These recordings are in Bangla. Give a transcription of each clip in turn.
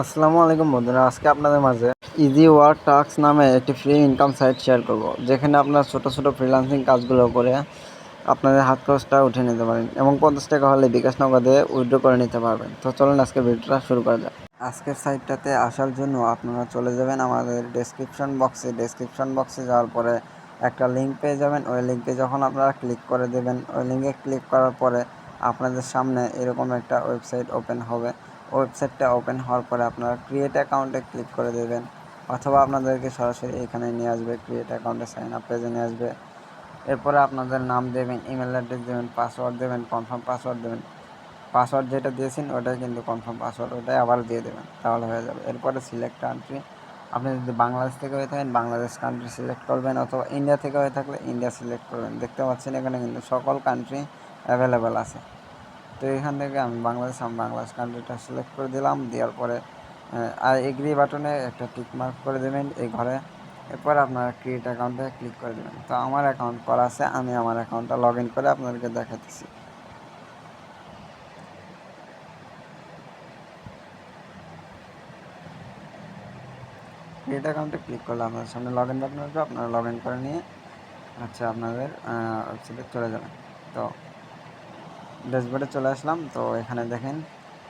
আসসালামু আলাইকুম বন্ধুরা, আজকে আপনাদের মাঝে ইজি ওয়ার্ক টাস্ক নামে একটি ফ্রি ইনকাম সাইট শেয়ার করব, যেখানে আপনার ছোট ছোট ফ্রিল্যান্সিং কাজগুলো করে আপনাদের হাত খরচটা উঠে নিতে পারেন এবং 50 টাকা হলে বিকাশ নগদে উইথড্র করে নিতে পারবেন। তো চলুন আজকে ভিডিওটা শুরু করা যাক। আজকের সাইটটাতে আসার জন্য আপনারা চলে যাবেন আমাদের ডেসক্রিপশন বক্সে যাওয়ার পরে একটা লিঙ্ক পেয়ে যাবেন। ওই লিঙ্কে যখন আপনারা ক্লিক করে দেবেন, ওই লিঙ্কে ক্লিক করার পরে আপনাদের সামনে এরকম একটা ওয়েবসাইট ওপেন হবে। ওয়েবসাইটটা ওপেন হওয়ার পরে আপনারা ক্রিয়েট অ্যাকাউন্টে ক্লিক করে দেবেন, অথবা আপনাদেরকে সরাসরি এখানে নিয়ে আসবে, ক্রিয়েট অ্যাকাউন্টে সাইন আপ পেজে নিয়ে আসবে। এরপরে আপনাদের নাম দেবেন, ইমেল অ্যাড্রেস দেবেন, পাসওয়ার্ড দেবেন, কনফার্ম পাসওয়ার্ড দেবেন। পাসওয়ার্ড যেটা দিয়েছেন ওটাই কিন্তু কনফার্ম পাসওয়ার্ড, ওটাই আবার দিয়ে দেবেন, তাহলে হয়ে যাবে। এরপরে সিলেক্ট কান্ট্রি, আপনি যদি বাংলাদেশ থেকে হয়ে থাকেন বাংলাদেশ কান্ট্রি সিলেক্ট করবেন, অথবা ইন্ডিয়া থেকে হয়ে থাকলে ইন্ডিয়া সিলেক্ট করবেন। দেখতে পাচ্ছেন এখানে কিন্তু সকল কান্ট্রি অ্যাভেলেবেল আছে। তো এখান থেকে আমি বাংলাদেশ কান্ট্রিটা সিলেক্ট করে দিলাম। দেওয়ার পরে আর এগ্রি বাটনে একটা টিক মার্ক করে দেবেন এই ঘরে। এরপর আপনারা ক্রিয়েট অ্যাকাউন্টে ক্লিক করে দেবেন। তো আমার অ্যাকাউন্ট করা আছে, আমি আমার অ্যাকাউন্টটা লগ ইন করে আপনাদেরকে দেখাতেছি। ক্রিয়েট অ্যাকাউন্টে ক্লিক করলে আপনাদের সামনে লগ ইন বাটন আসবে, আপনারা লগ ইন করে নিয়ে আপনাদের ওয়েবসাইটে চলে যাবেন। তো ড্যাশবোর্ডে চলে আসলাম। তো এখানে দেখেন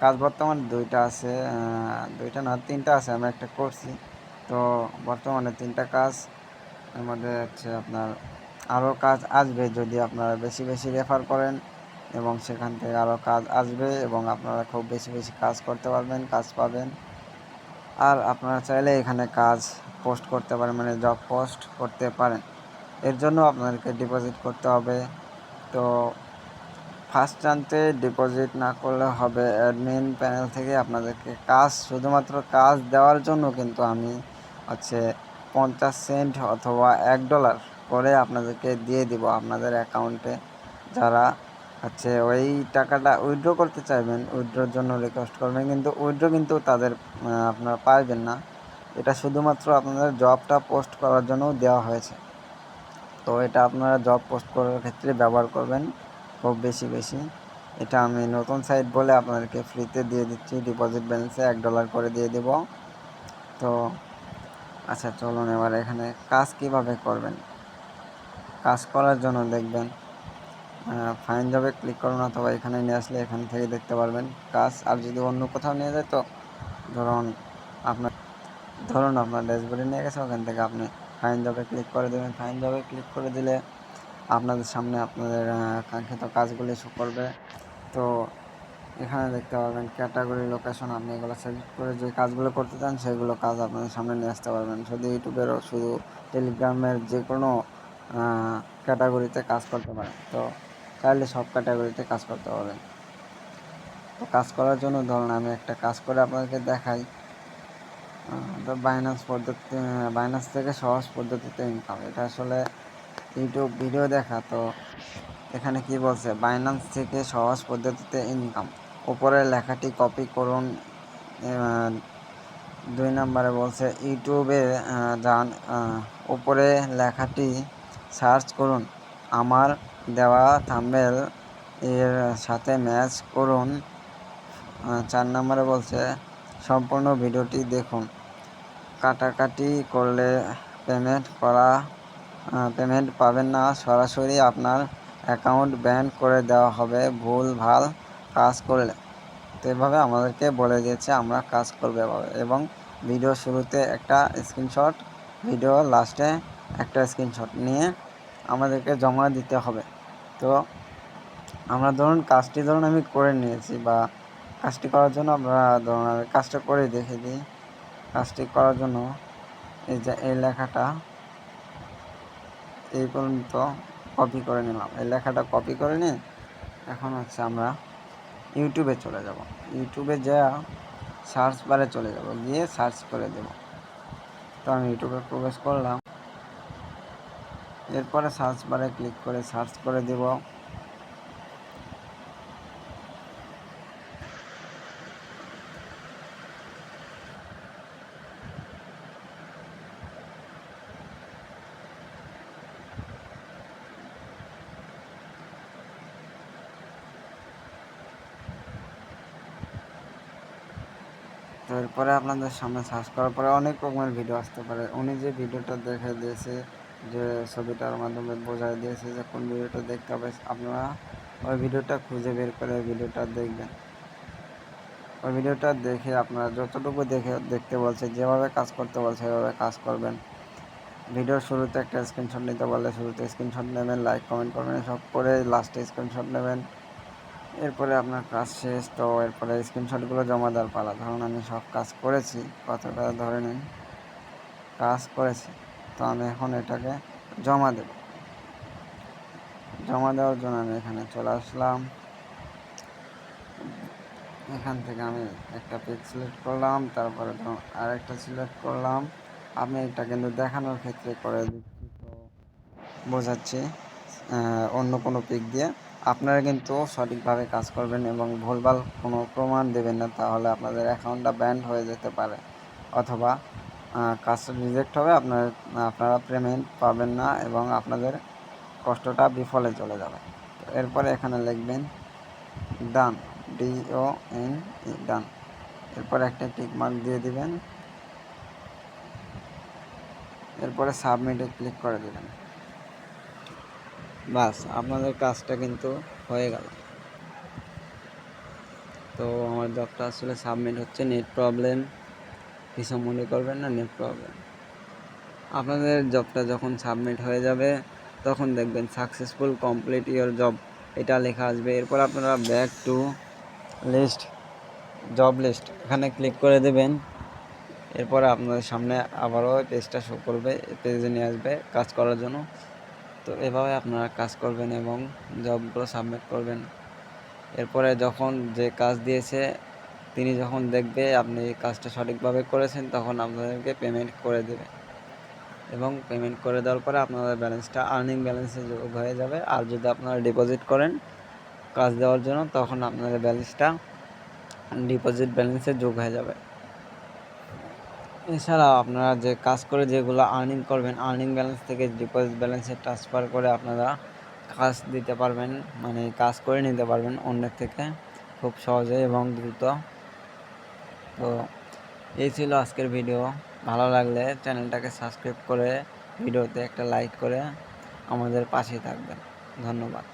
কাজ বর্তমানে দুইটা আছে, দুইটা না তিনটা আছে, আমি একটা করছি। তো বর্তমানে তিনটা কাজ, এর মধ্যে আপনার আরও কাজ আসবে যদি আপনারা বেশি বেশি রেফার করেন, এবং সেখান থেকে আরও কাজ আসবে এবং আপনারা খুব বেশি বেশি কাজ করতে পারবেন, কাজ পাবেন। আর আপনারা চাইলে এখানে কাজ পোস্ট করতে পারেন, মানে জব পোস্ট করতে পারেন। এর জন্য আপনাদেরকে ডিপোজিট করতে হবে। তো ফার্স্ট চান্সে ডিপোজিট না করলে হবে, অ্যাডমিন প্যানেল থেকে আপনাদেরকে কাজ, শুধুমাত্র কাজ দেওয়ার জন্য কিন্তু আমি 50 সেন্ট অথবা $1 করে আপনাদেরকে দিয়ে দিব আপনাদের অ্যাকাউন্টে। যারা ওই টাকাটা উইথড্র করতে চাইবেন, উইথড্রোর জন্য রিকোয়েস্ট করবেন, কিন্তু উইথড্র কিন্তু তাদের আপনারা পাইবেন না। এটা শুধুমাত্র আপনাদের জবটা পোস্ট করার জন্য দেওয়া হয়েছে। তো এটা আপনারা জব পোস্ট করার ক্ষেত্রে ব্যবহার করবেন খুব বেশি বেশি। এটা আমি নতুন সাইট বলে আপনাদেরকে ফ্রিতে দিয়ে দিচ্ছি, ডিপোজিট ব্যালেন্সে $1 করে দিয়ে দেব। তো চলুন এবার এখানে কাজ কিভাবে করবেন। কাজ করার জন্য দেখবেন ফাইন জবে ক্লিক করুন, অথবা এখানে নিয়ে আসলে এখান থেকে দেখতে পারবেন কাজ। আর যদি অন্য কোথাও নিয়ে যায়, তো ধরুন আপনার ড্যাশবোর্ডে নিয়ে গেছে, ওখান থেকে আপনি ফাইন জবে ক্লিক করে দেবেন। ফাইন জবে ক্লিক করে দিলে আপনাদের সামনে আপনাদের কাঙ্ক্ষিত কাজগুলি শো করবে। তো এখানে দেখতে পাবেন ক্যাটাগরি, লোকেশন, আপনি এগুলো সিলেক্ট করে যে কাজগুলো করতে চান সেগুলো কাজ আপনাদের সামনে নিয়ে আসতে পারবেন। শুধু ইউটিউবেরও, শুধু টেলিগ্রামের যে কোনো ক্যাটাগরিতে কাজ করতে পারেন। তো চাইলে সব ক্যাটাগরিতে কাজ করতে পারবেন। তো কাজ করার জন্য ধরুন আমি একটা কাজ করে আপনাদেরকে দেখাই। তো বাইন্যান্স থেকে সহজ পদ্ধতিতে ইনকাম, এটা আসলে ইউটিউব ভিডিও দেখা। তো এখানে কি বলছে, বাইন্যান্স থেকে সহজ পদ্ধতিতে ইনকাম, উপরের লেখাটি কপি করুন। 2 নম্বরে বলছে ইউটিউবে যান, উপরে লেখাটি সার্চ করুন, আমার দেওয়া থাম্বনেল এর সাথে ম্যাচ করুন। 4 নম্বরে বলছে সম্পূর্ণ ভিডিওটি দেখুন, কাটাকাটি করলে পেমেন্ট পাবেন না, সরাসরি আপনার অ্যাকাউন্ট ব্যান করে দেওয়া হবে ভুল ভাল কাজ করলে। তো এভাবে আমাদেরকে বলে দিয়েছে আমরা কাজ করবো এভাবে, এবং ভিডিও শুরুতে একটা স্ক্রিনশট, ভিডিও লাস্টে একটা স্ক্রিনশট নিয়ে আমাদেরকে জমা দিতে হবে। তো আমরা কাজটি আমি করে নিয়েছি, বা কাজটি করার জন্য আমরা আমি কাজটা করে দেখে দিই। কাজটি করার জন্য এই লেখাটা এই পর্যন্ত কপি করে নিলাম। এই লেখাটা কপি করে নিয়ে এখন আমরা ইউটিউবে চলে যাব। ইউটিউবে সার্চ বারে চলে যাব, গিয়ে সার্চ করে দেব। তো আমি ইউটিউবে প্রবেশ করলাম। এরপরে সার্চ বারে ক্লিক করে সার্চ করে দেব। তো এরপরে আপনাদের সামনে সার্চ করার পরে অনেক রকমের ভিডিও আসতে পারে। উনি যে ভিডিওটা দেখে দিয়েছে, যে ছবিটার মাধ্যমে বোঝাই দিয়েছে যে কোন ভিডিওটা দেখতে হবে, আপনারা ওই ভিডিওটা খুঁজে বের করে ওই ভিডিওটা দেখবেন। ওই ভিডিওটা দেখে আপনারা যতটুকু দেখতে বলছে, যেভাবে কাজ করতে বলছে সেভাবে কাজ করবেন। ভিডিওর শুরুতে একটা স্ক্রিনশট নিতে বললে শুরুতে স্ক্রিনশট নেবেন, লাইক কমেন্ট করবেন, সব করে লাস্টে স্ক্রিনশট নেবেন। এরপরে আপনার কাজ শেষ। তো এরপরে স্ক্রিনশটগুলো জমা দেওয়ার পালা। ধরুন আমি সব কাজ করেছি, কতটা ধরে নিন কাজ করেছি। তো আমি এখন এটাকে জমা দেব। জমা দেওয়ার জন্য আমি এখানে চলে আসলাম। এখান থেকে আমি একটা পেজ সিলেক্ট করলাম, তারপরে ধরুন আরেকটা সিলেক্ট করলাম। আমি এটা কিন্তু দেখানোর ক্ষেত্রে করে দিচ্ছি, তো বোঝাচ্ছি অন্য কোনো পিক দিয়ে। আপনারা কিন্তু সঠিকভাবে কাজ করবেন এবং ভুলভাল কোনো প্রমাণ দেবেন না, তাহলে আপনাদের অ্যাকাউন্টটা ব্যান্ড হয়ে যেতে পারে, অথবা কাজটা রিজেক্ট হবে, আপনারা পেমেন্ট পাবেন না এবং আপনাদের কষ্টটা বিফলে চলে যাবে। তো এরপরে এখানে লিখবেন ডান, DONE, ডান। এরপরে একটা টিক মার্ক দিয়ে দিবেন। এরপরে সাবমিটে ক্লিক করে দেবেন। বাস, আপনাদের কাজটা কিন্তু হয়ে গেল। তো আমার জবটা আসলে সাবমিট হচ্ছে। নেট প্রবলেম, কিছু মনে করবেন না, নেট প্রবলেম। আপনাদের জবটা যখন সাবমিট হয়ে যাবে তখন দেখবেন সাকসেসফুল কমপ্লিট ইওর জব, এটা লেখা আসবে। এরপর আপনারা back to list, job list, এখানে ক্লিক করে দেবেন। এরপরে আপনাদের সামনে আবারও পেজটা শো করবে, পেজে নিয়ে আসবে কাজ করার জন্য। তো এভাবে আপনারা কাজ করবেন এবং জবগুলো সাবমিট করবেন। এরপরে যখন যে কাজ দিয়েছে তিনি যখন দেখবে আপনি কাজটা সঠিকভাবে করেছেন, তখন আপনাদেরকে পেমেন্ট করে দেবে এবং পেমেন্ট করে দেওয়ার পরে আপনাদের ব্যালেন্সটা আর্নিং ব্যালেন্সে যোগ হয়ে যাবে। আর যদি আপনারা ডিপোজিট করেন কাজ দেওয়ার জন্য, তখন আপনাদের ব্যালেন্সটা ডিপোজিট ব্যালেন্সে যোগ হয়ে যাবে। এছাড়াও আপনারা যে কাজ করে যেগুলো আর্নিং করবেন, আর্নিং ব্যালেন্স থেকে ডিপোজিট ব্যালেন্সে ট্রান্সফার করে আপনারা কাজ দিতে পারবেন, মানে কাজ করে নিতে পারবেন অন্যের থেকে খুব সহজে এবং দ্রুত। তো এই ছিল আজকের ভিডিও। ভালো লাগলে চ্যানেলটাকে সাবস্ক্রাইব করে ভিডিওতে একটা লাইক করে আমাদের পাশে থাকবেন। ধন্যবাদ।